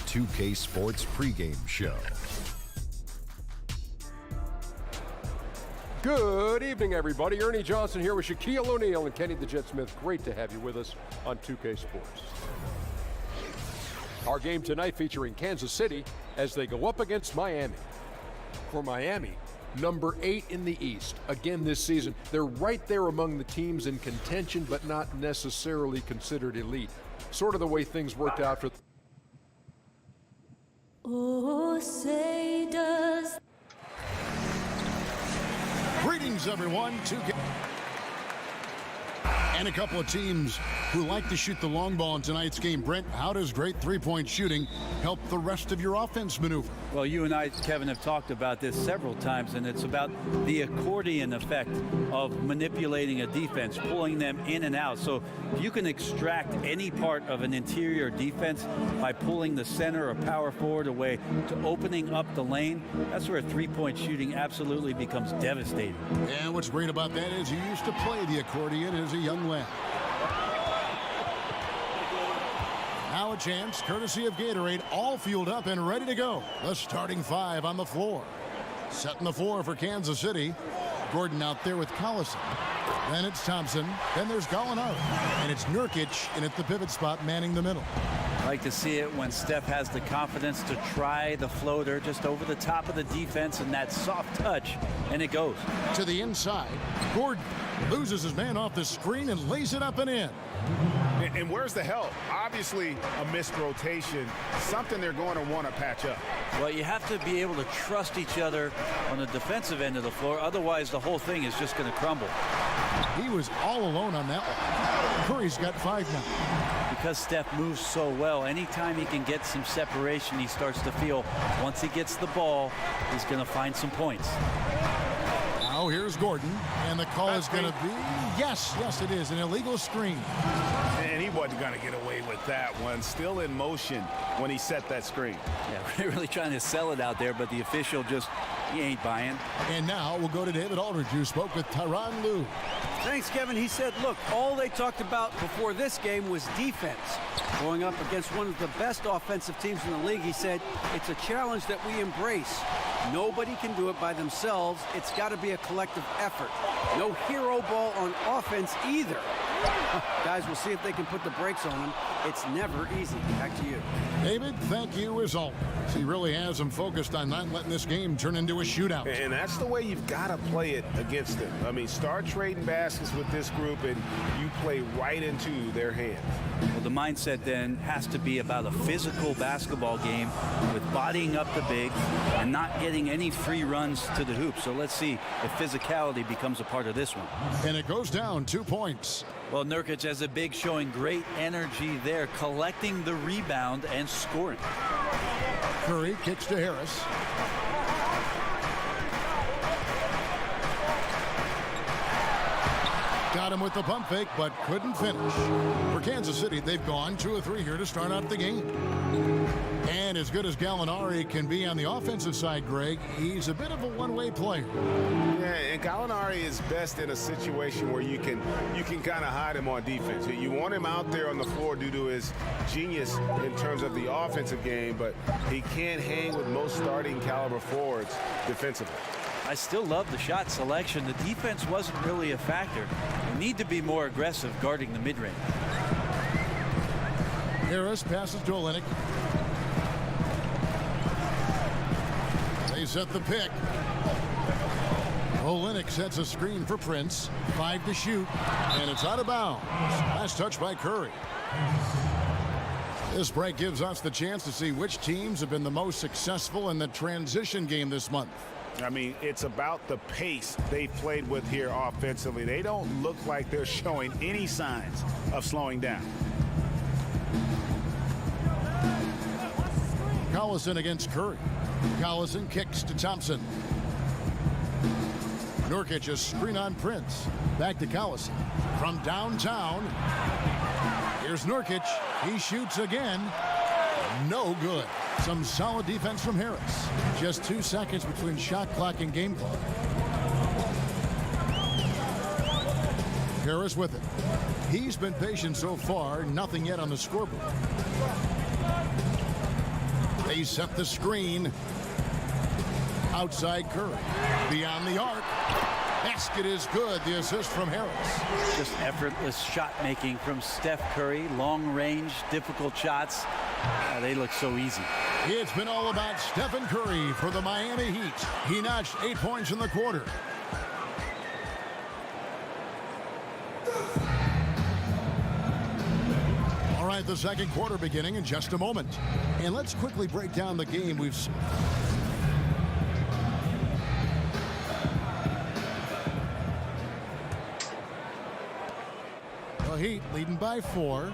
2K Sports pregame show. Good evening, everybody. Ernie Johnson here with Shaquille O'Neal and Kenny the Jet Smith. Great to have you with us on 2K Sports. Our game tonight featuring Kansas City as they go up against Miami. For Miami, number 8 in the East. Again this season, they're right there among the teams in contention, but not necessarily considered elite. Sort of the way things worked out for... Oh, say does... Greetings, everyone. And a couple of teams who like to shoot the long ball in tonight's game. Brent, how does great three-point shooting help the rest of your offense maneuver? Well, you and I, Kevin, have talked about this several times, and it's about the accordion effect of manipulating a defense, pulling them in and out. So if you can extract any part of an interior defense by pulling the center or power forward away to opening up the lane, that's where three-point shooting absolutely becomes devastating. And what's great about that is you used to play the accordion as a young lad. Now a chance, courtesy of Gatorade, all fueled up and ready to go. The starting five on the floor. Setting the floor for Kansas City. Gordon out there with Collison. Then it's Thompson. Then there's Gallinari. And it's Nurkic in at the pivot spot, manning the middle. I like to see it when Steph has the confidence to try the floater just over the top of the defense and that soft touch, and it goes. To the inside, Gordon loses his man off the screen and lays it up and in. And where's the help? Obviously a missed rotation, something they're going to want to patch up. Well, you have to be able to trust each other on the defensive end of the floor. Otherwise, the whole thing is just going to crumble. He was all alone on that one. Curry's got 5 now. Because Steph moves so well, anytime he can get some separation, he starts to feel once he gets the ball, he's going to find some points. Now here's Gordon, and the call is going to be, yes, it is, an illegal screen. And he wasn't going to get away with that one. Still in motion when he set that screen. Yeah, we're really trying to sell it out there, but the official just, he ain't buying. And now we'll go to David Aldridge, who spoke with Tyronn Lue. Thanks, Kevin. He said, look, all they talked about before this game was defense. Going up against one of the best offensive teams in the league, he said, it's a challenge that we embrace. Nobody can do it by themselves. It's got to be a collective effort. No hero ball on offense either. Guys, we'll see if they can put the brakes on them. It's never easy. Back to you. David, thank you as always. He really has them focused on not letting this game turn into a shootout. And that's the way you've got to play it against them. I mean, start trading baskets with this group and you play right into their hands. Well, the mindset then has to be about a physical basketball game with bodying up the bigs and not getting any free runs to the hoop. So let's see if physicality becomes a part of this one. And it goes down 2 points. Well, Nurkic has a big showing great energy there, collecting the rebound and scoring. Curry kicks to Harris. Got him with the pump fake, but couldn't finish. For Kansas City, they've gone 2 of 3 here to start out the game. And as good as Gallinari can be on the offensive side, Greg, he's a bit of a one-way player. Yeah, and Gallinari is best in a situation where you can kind of hide him on defense. You want him out there on the floor due to his genius in terms of the offensive game, but he can't hang with most starting caliber forwards defensively. I still love the shot selection. The defense wasn't really a factor. You need to be more aggressive guarding the mid-range. Harris passes to Olynyk. They set the pick. Olynyk sets a screen for Prince. 5 to shoot, and it's out of bounds. Last touch by Curry. This break gives us the chance to see which teams have been the most successful in the transition game this month. I mean, it's about the pace they've played with here offensively. They don't look like they're showing any signs of slowing down. Collison against Curry. Collison kicks to Thompson. Nurkic a screen on Prince. Back to Collison. From downtown, here's Nurkic. He shoots again. No good. Some solid defense from Harris. Just 2 seconds between shot clock and game clock. Harris with it. He's been patient so far. Nothing yet on the scoreboard. They set the screen. Outside Curry. Beyond the arc. Basket is good. The assist from Harris. Just effortless shot making from Steph Curry. Long range, difficult shots. They look so easy. It's been all about Stephen Curry for the Miami Heat. He notched 8 points in the quarter. All right, the second quarter beginning in just a moment. And let's quickly break down the game we've seen. The Heat leading by 4.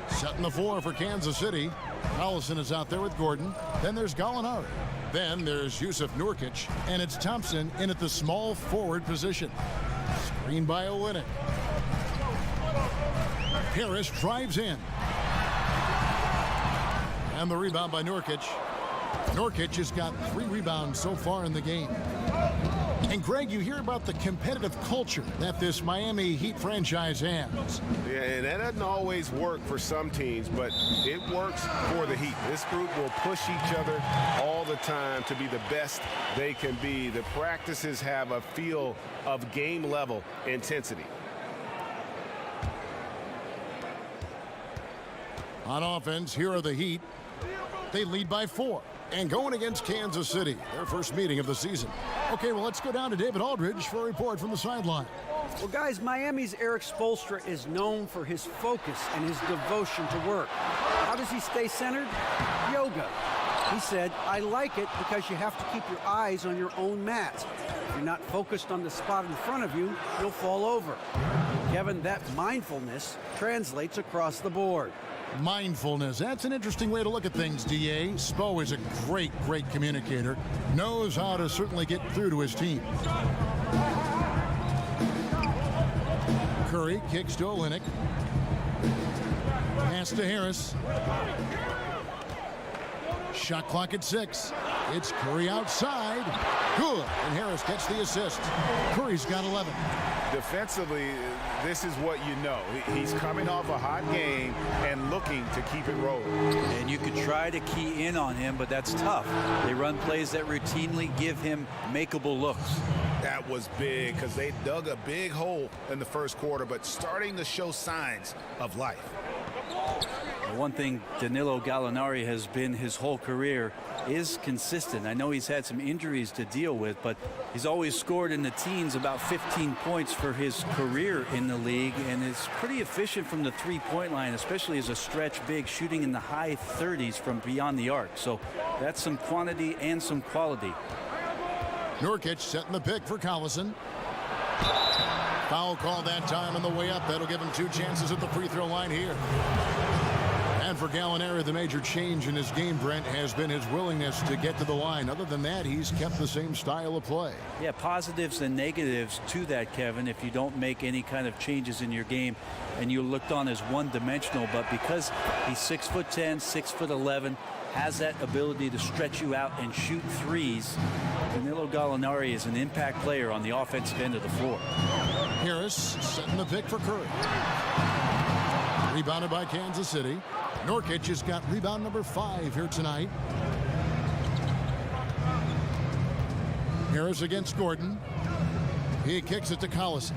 Setting the floor for Kansas City. Collison is out there with Gordon. Then there's Gallinari. Then there's Yusuf Nurkic. And it's Thompson in at the small forward position. Screen by Olynyk. Harris drives in. And the rebound by Nurkic. Nurkic has got 3 rebounds so far in the game. And Greg, you hear about the competitive culture that this Miami Heat franchise has. Yeah, and that doesn't always work for some teams, but it works for the Heat. This group will push each other all the time to be the best they can be. The practices have a feel of game level intensity. On offense, here are the Heat. They lead by 4. And going against Kansas City, their first meeting of the season. Okay, well, let's go down to David Aldridge for a report from the sideline. Well, guys, Miami's Eric Spoelstra is known for his focus and his devotion to work. How does he stay centered? Yoga. He said, I like it because you have to keep your eyes on your own mat. If you're not focused on the spot in front of you, you'll fall over. Kevin, that mindfulness translates across the board. Mindfulness. That's an interesting way to look at things, D.A. Spo is a great communicator. Knows how to certainly get through to his team. Curry kicks to Olynyk. Pass to Harris. Shot clock at 6. It's Curry outside. Good. And Harris gets the assist. Curry's got 11. Defensively, this is what you know. He's coming off a hot game and looking to keep it rolling. And you could try to key in on him, but that's tough. They run plays that routinely give him makeable looks. That was big because they dug a big hole in the first quarter, but starting to show signs of life. One thing Danilo Gallinari has been his whole career is consistent. I know he's had some injuries to deal with, but he's always scored in the teens, about 15 points for his career in the league, and is pretty efficient from the three-point line, especially as a stretch big, shooting in the high 30s from beyond the arc. So that's some quantity and some quality. Nurkic setting the pick for Collison. Foul call that time on the way up. That'll give him 2 chances at the free throw line here. And for Gallinari, the major change in his game, Brent, has been his willingness to get to the line. Other than that, he's kept the same style of play. Yeah, positives and negatives to that, Kevin, if you don't make any kind of changes in your game and you're looked on as one-dimensional. But because he's 6'10", 6'11", has that ability to stretch you out and shoot threes, Danilo Gallinari is an impact player on the offensive end of the floor. Harris setting the pick for Curry. Rebounded by Kansas City. Nurkic has got rebound number 5 here tonight. Harris against Gordon. He kicks it to Collison.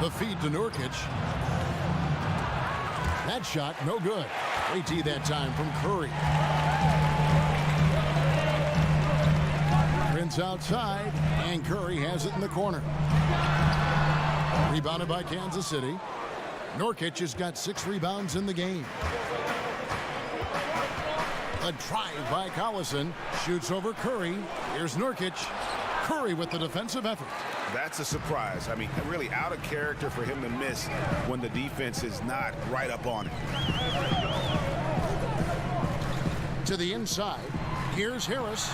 The feed to Nurkic. That shot, no good. AT that time from Curry. Prince outside, and Curry has it in the corner. Rebounded by Kansas City. Nurkic has got 6 rebounds in the game. A drive by Collison. Shoots over Curry. Here's Nurkic. Curry with the defensive effort. That's a surprise. I mean, really out of character for him to miss when the defense is not right up on it. To the inside. Here's Harris.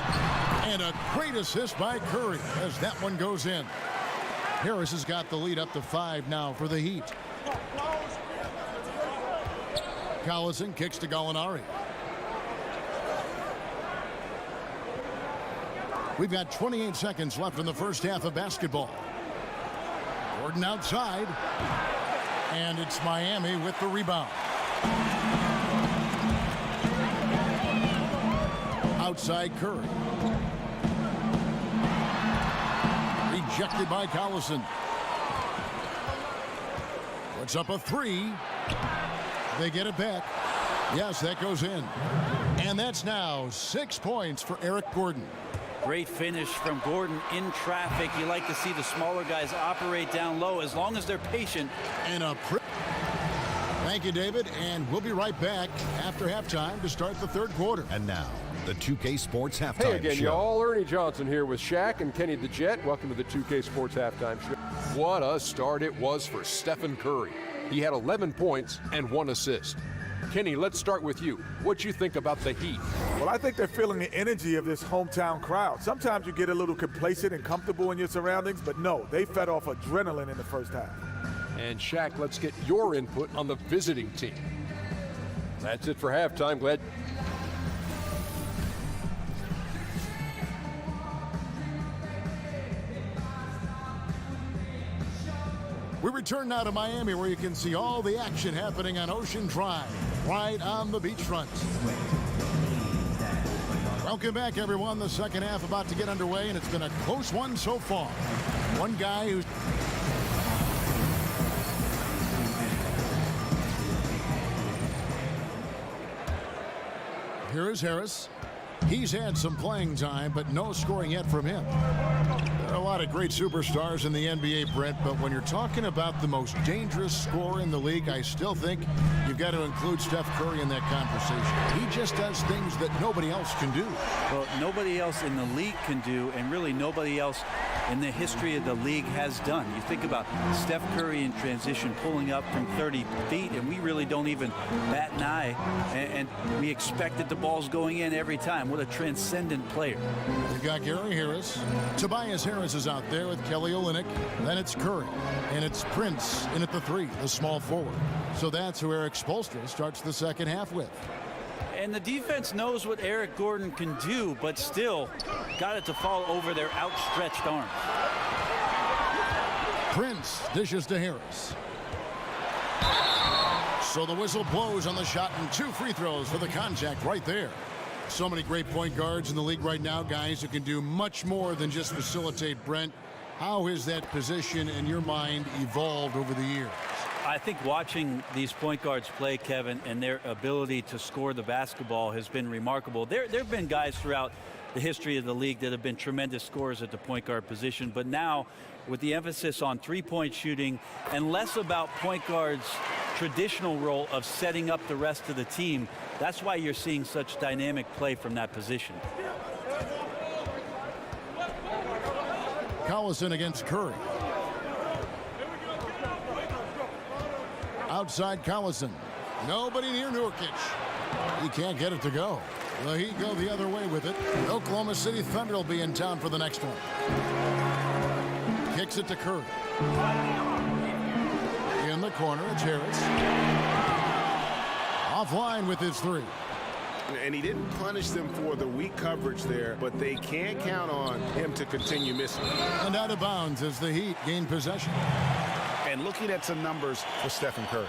And a great assist by Curry as that one goes in. Harris has got the lead up to 5 now for the Heat. Collison kicks to Gallinari. We've got 28 seconds left in the first half of basketball. Gordon outside. And it's Miami with the rebound. Outside Curry. Rejected by Collison. Puts up a three. They get it back. Yes, that goes in. And that's now 6 points for Eric Gordon. Great finish from Gordon in traffic. You like to see the smaller guys operate down low as long as they're patient. And thank you, David. And we'll be right back after halftime to start the third quarter. And now, the 2K Sports Halftime Hey again, Show. y'all. Ernie Johnson here with Shaq and Kenny the Jet. Welcome to the 2K Sports Halftime Show. What a start it was for Stephen Curry. He had 11 points and 1 assist. Kenny, let's start with you. What you think about the Heat? Well, I think they're feeling the energy of this hometown crowd. Sometimes you get a little complacent and comfortable in your surroundings, but no, they fed off adrenaline in the first half. And Shaq, let's get your input on the visiting team. That's it for halftime. Glad. We return now to Miami, where you can see all the action happening on Ocean Drive, right on the beachfront. Welcome back, everyone. The second half about to get underway, and it's been a close one so far. One guy who's... Here is Harris. He's had some playing time, but no scoring yet from him. There are a lot of great superstars in the NBA, Brent, but when you're talking about the most dangerous scorer in the league, I still think you've got to include Steph Curry in that conversation. He just does things that nobody else can do. Well, nobody else in the league can do, and really nobody else in the history of the league has done. You think about Steph Curry in transition pulling up from 30 feet, and we really don't even bat an eye, and we expect that the ball's going in every time. What a transcendent player. We've got Gary Harris. Tobias Harris is out there with Kelly Olynyk. Then it's Curry. And it's Prince in at the 3, the small forward. So that's who Eric Spoelstra starts the second half with. And the defense knows what Eric Gordon can do, but still got it to fall over their outstretched arms. Prince dishes to Harris. So the whistle blows on the shot, and 2 free throws for the contact right there. So many great point guards in the league right now, guys who can do much more than just facilitate. Brent, how has that position in your mind evolved over the years? I think watching these point guards play, Kevin, and their ability to score the basketball has been remarkable. There have been guys throughout the history of the league that have been tremendous scorers at the point guard position, but now with the emphasis on three-point shooting and less about point guards' traditional role of setting up the rest of the team, that's why you're seeing such dynamic play from that position. Collison against Curry. Outside Collison. Nobody near Nurkic. He can't get it to go. The Heat go the other way with it. Oklahoma City Thunder will be in town for the next one. Kicks it to Curry. In the corner, it's Harris. Offline with his 3. And he didn't punish them for the weak coverage there, but they can't count on him to continue missing. And out of bounds as the Heat gain possession. And looking at some numbers for Stephen Curry.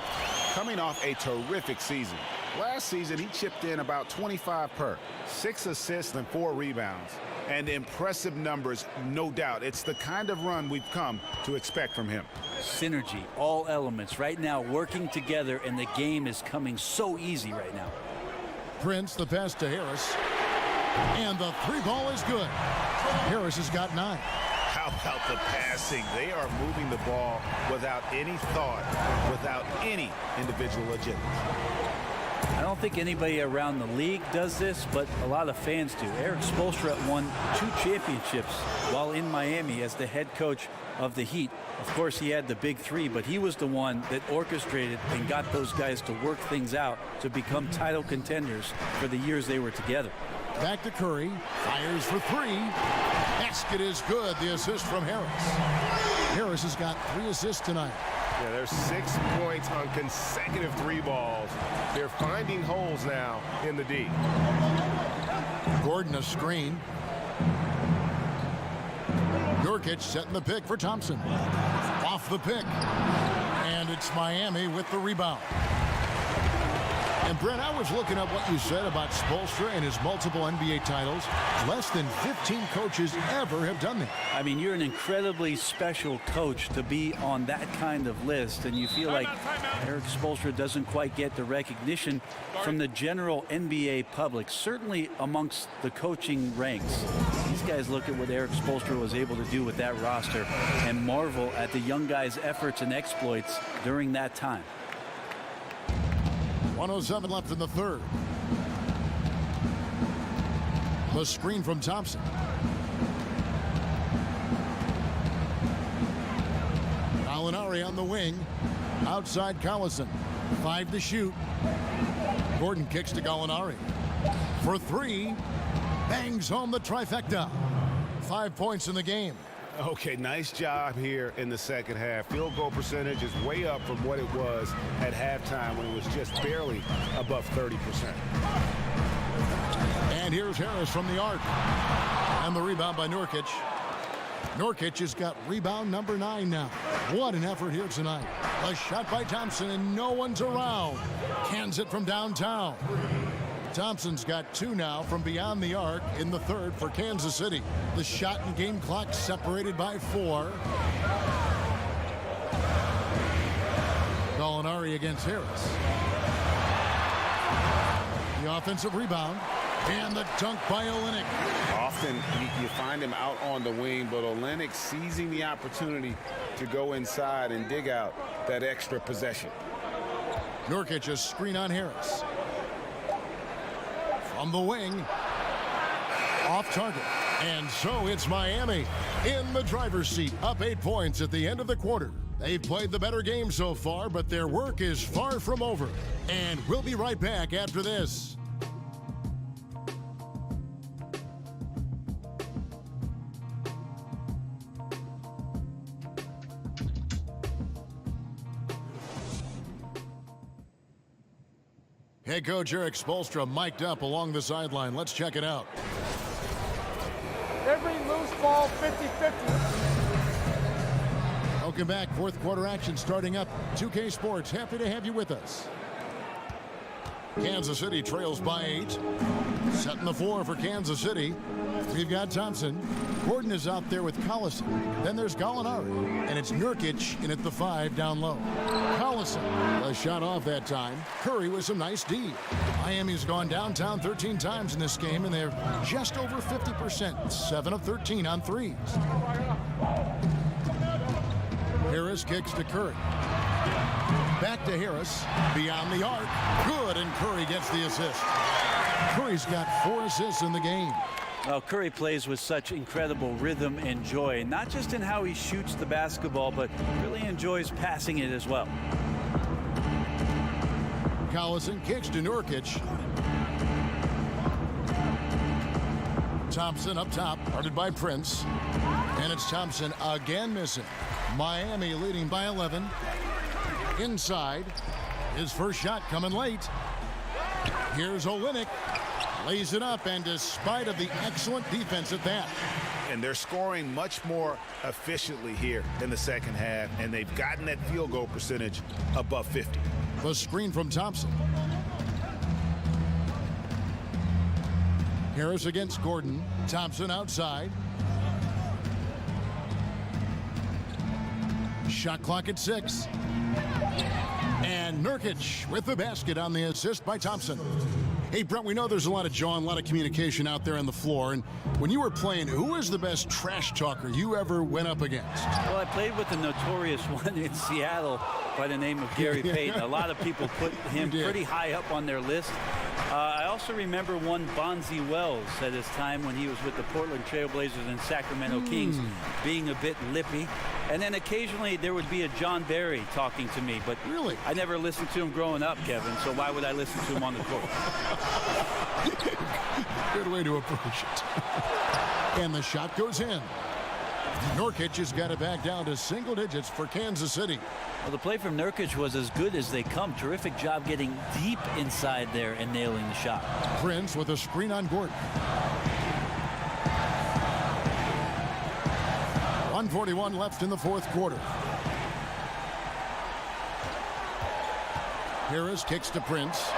Coming off a terrific season. Last season, he chipped in about 25 per. 6 assists and 4 rebounds. And impressive numbers, no doubt. It's the kind of run we've come to expect from him. Synergy, all elements right now working together, and the game is coming so easy right now. Prince, the pass to Harris. And the 3 ball is good. Harris has got 9. How about the passing? They are moving the ball without any thought, without any individual agenda. I don't think anybody around the league does this, but a lot of fans do. Eric Spoelstra won 2 championships while in Miami as the head coach of the Heat. Of course, he had the big 3, but he was the one that orchestrated and got those guys to work things out to become title contenders for the years they were together. Back to Curry. Fires for 3. Basket is good. The assist from Harris. Harris has got 3 assists tonight. Yeah, there's 6 points on consecutive 3 balls. They're finding holes now in the D. Gordon a screen. Nurkic setting the pick for Thompson. Off the pick. And it's Miami with the rebound. And Brent, I was looking up what you said about Spoelstra and his multiple NBA titles. Less than 15 coaches ever have done that. I mean, you're an incredibly special coach to be on that kind of list, and you feel like Eric Spoelstra doesn't quite get the recognition from the general NBA public, certainly amongst the coaching ranks. These guys look at what Eric Spoelstra was able to do with that roster and marvel at the young guys' efforts and exploits during that time. 1:07 left in the third. The screen from Thompson. Gallinari on the wing. Outside Collison. 5 to shoot. Gordon kicks to Gallinari. For 3. Bangs home the trifecta. 5 points in the game. Okay, nice job here in the second half. Field goal percentage is way up from what it was at halftime when it was just barely above 30%. And here's Harris from the arc. And the rebound by Nurkic. Nurkic has got rebound number 9 now. What an effort here tonight. A shot by Thompson and no one's around. Cans it from downtown. Thompson's got 2 now from beyond the arc in the third for Kansas City. The shot and game clock separated by 4. Gallinari against Harris. The offensive rebound. And the dunk by Olynyk. Often you find him out on the wing, but Olynyk seizing the opportunity to go inside and dig out that extra possession. Nurkic a screen on Harris. From the wing. Off target. And so it's Miami in the driver's seat, up 8 points at the end of the quarter. They've played the better game so far, but their work is far from over. And we'll be right back after this. Head coach Eric Spoelstra mic'd up along the sideline. Let's check it out. Every loose ball, 50-50. Welcome back. Fourth quarter action starting up. 2K Sports, happy to have you with us. Kansas City trails by 8. Setting the floor for Kansas City. We've got Thompson. Gordon is out there with Collison. Then there's Gallinari. And it's Nurkic in at the 5 down low. Collison, a shot off that time. Curry with some nice D. Miami's gone downtown 13 times in this game, and they're just over 50%. 7 of 13 on threes. Harris kicks to Curry. Back to Harris. Beyond the arc. Good, and Curry gets the assist. Curry's got 4 assists in the game. Well, Curry plays with such incredible rhythm and joy, not just in how he shoots the basketball, but really enjoys passing it as well. Collison kicks to Nurkic. Thompson up top, guarded by Prince. And it's Thompson again missing. Miami leading by 11. Inside. His first shot coming late. Here's Olynyk. Lays it up, and despite of the excellent defense at that. And they're scoring much more efficiently here in the second half, and they've gotten that field goal percentage above 50. The screen from Thompson. Harris against Gordon. Thompson outside. Shot clock at 6. And Nurkic with the basket on the assist by Thompson. Hey, Brent, we know there's a lot of jaw and a lot of communication out there on the floor. And when you were playing, who was the best trash talker you ever went up against? Well, I played with the notorious one in Seattle by the name of Gary Payton. A lot of people put him pretty high up on their list. I also remember one Bonzi Wells at his time when he was with the Portland Trailblazers and Sacramento Kings, being a bit lippy. And then occasionally there would be a John Barry talking to me, but really, I never listened to him growing up, Kevin, so why would I listen to him on the court? Good way to approach it. And the shot goes in. Nurkic has got it back down to single digits for Kansas City. Well, the play from Nurkic was as good as they come. Terrific job getting deep inside there and nailing the shot. Prince with a screen on Gordon. 1:41 left in the fourth quarter. Harris kicks to Prince.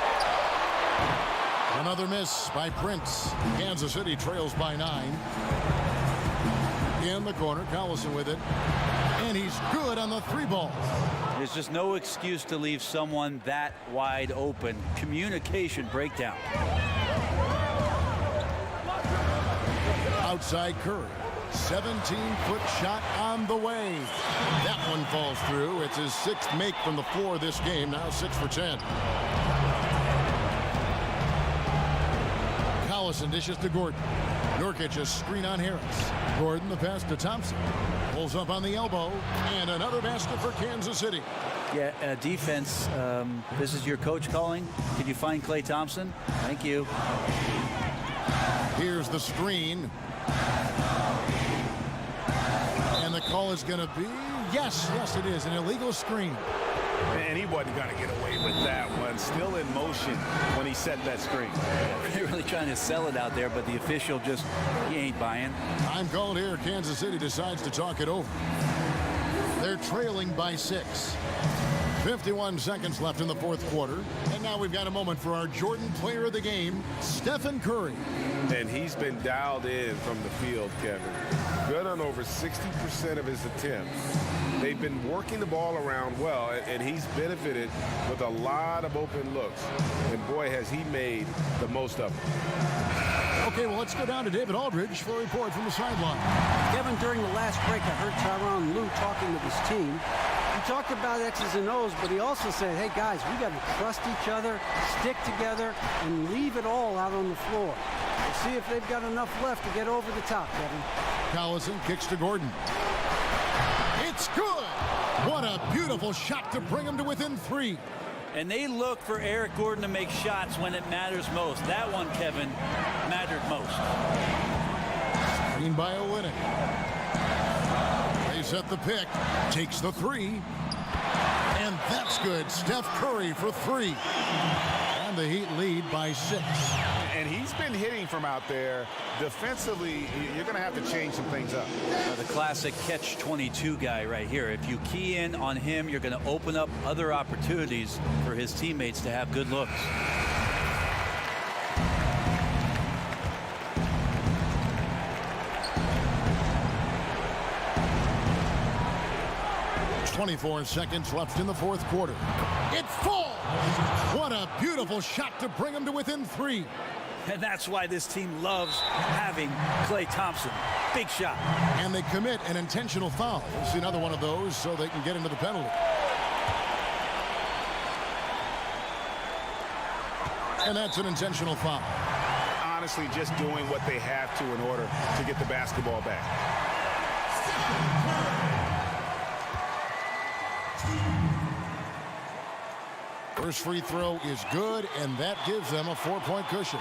Another miss by Prince. Kansas City trails by 9. In the corner, Collison with it. And he's good on the 3 ball. There's just no excuse to leave someone that wide open. Communication breakdown. Outside Curry. 17-foot shot on the way. That one falls through. It's his 6th make from the floor this game. Now 6 for 10. Collison dishes to Gordon. Nurkic a screen on Harris. Gordon the pass to Thompson. Pulls up on the elbow. And another basket for Kansas City. Yeah, defense. This is your coach calling. Can you find Klay Thompson? Thank you. Here's the screen. And the call is going to be, yes, it is, an illegal screen. And he wasn't going to get away with that one. Still in motion when he set that screen. They're really trying to sell it out there, but the official just, he ain't buying. Time called here. Kansas City decides to talk it over. They're trailing by 6. 51 seconds left in the 4th quarter. And now we've got a moment for our Jordan player of the game, Stephen Curry. And he's been dialed in from the field, Kevin. Good on over 60% of his attempts. They've been working the ball around well, and he's benefited with a lot of open looks. And boy, has he made the most of it. Okay, well, let's go down to David Aldridge for a report from the sideline. Kevin, during the last break, I heard Tyronn Lue talking with his team. He talked about X's and O's, but he also said, hey, guys, we got to trust each other, stick together, and leave it all out on the floor. We'll see if they've got enough left to get over the top, Kevin. Collison kicks to Gordon. It's good. What a beautiful shot to bring him to within 3. And they look for Eric Gordon to make shots when it matters most. That one, Kevin, mattered most. Screen by Olynyk. They set the pick. Takes the 3. And that's good. Steph Curry for 3. And the Heat lead by 6. And he's been hitting from out there. Defensively, you're going to have to change some things up. The classic catch-22 guy right here. If you key in on him, you're going to open up other opportunities for his teammates to have good looks. .24 seconds left in the 4th quarter. It falls! What a beautiful shot to bring him to within 3. And that's why this team loves having Klay Thompson. Big shot. And they commit an intentional foul. We'll see another one of those so they can get into the penalty. And that's an intentional foul. Honestly, just doing what they have to in order to get the basketball back. First free throw is good, and that gives them a 4-point cushion.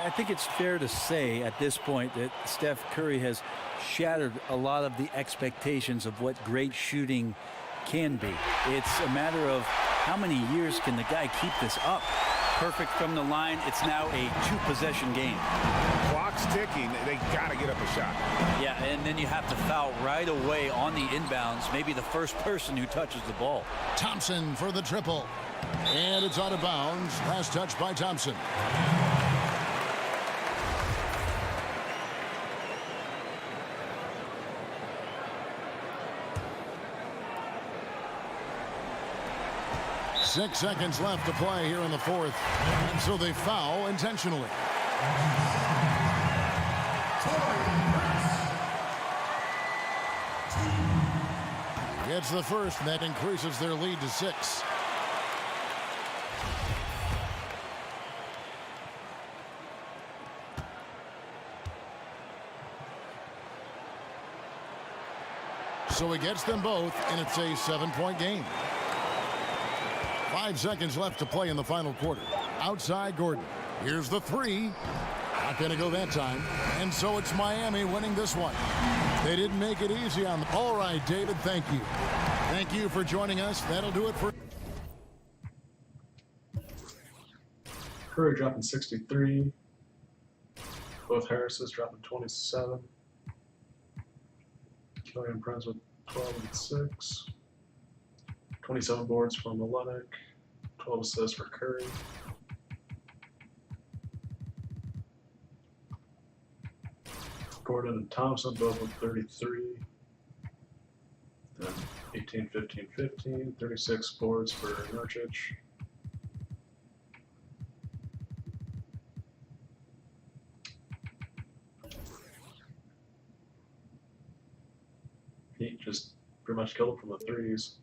I think it's fair to say at this point that Steph Curry has shattered a lot of the expectations of what great shooting can be. It's a matter of how many years can the guy keep this up. Perfect from the line. It's now a 2-possession game. Clock's ticking. They got to get up a shot. Yeah, and then you have to foul right away on the inbounds. Maybe the first person who touches the ball. Thompson for the triple. And it's out of bounds. Last touch by Thompson. Six seconds left to play here in the 4th. And so they foul intentionally. It's the first, and that increases their lead to 6. So he gets them both, and it's a 7-point game. 5 seconds left to play in the final quarter. Outside Gordon. Here's the 3. Not going to go that time. And so it's Miami winning this one. They didn't make it easy on them. All right, David, thank you. Thank you for joining us. That'll do it for... Curry dropping 63. Both Harrises dropping 27. Killian Prince with 12 and 6. 27 boards from Olynyk. 12 assists for Curry. Gordon and Thompson both with 33. Then 18, 15, 15. 36 boards for Nurkic. Heat just pretty much killed him from the threes.